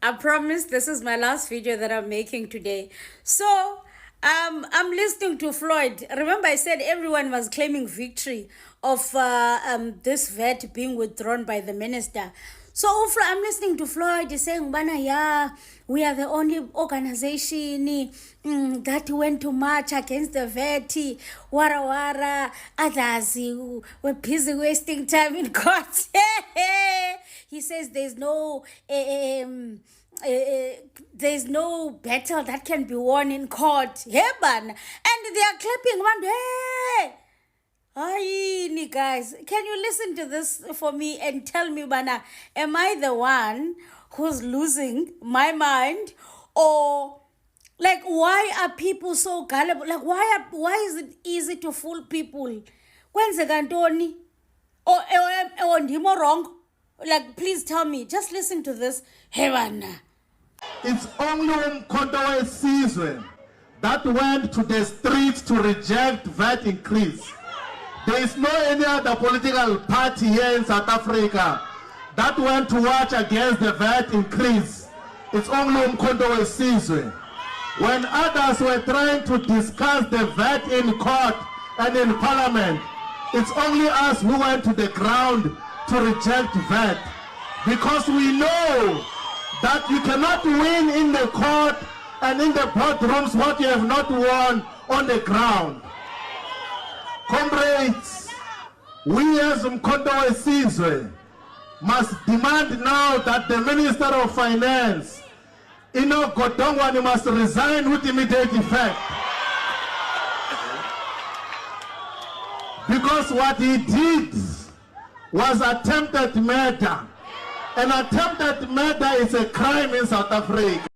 I promise this is my last video that I'm making today. So, I'm listening to Floyd. Remember I said everyone was claiming victory of this VAT being withdrawn by the minister. So I'm listening to Floyd saying, yeah, we are the only organization that went to march against the VAT. Wara, others were busy wasting time in court. He says there's no battle that can be won in court. And they are clapping one day. Hi, guys, can you listen to this for me and tell me, Bana, am I the one who's losing my mind? Or, like, why are people so gullible? Like, why is it easy to fool people? When's the Gantoni? Or am I wrong? Like, please tell me. Just listen to this. Hey, Bana. It's only Umkhonto season that went to the streets to reject VAT increase. There is no any other political party here in South Africa that went to march against the VAT increase. It's only Umkhonto season. When others were trying to discuss the VAT in court and in parliament, it's only us who went to the ground to reject VAT. Because we know that you cannot win in the court and in the boardrooms what you have not won on the ground. Comrades, we as Umkhonto Sizwe must demand now that the Minister of Finance, Godongwana, must resign with immediate effect. Because what he did was attempted murder. An attempted murder is a crime in South Africa.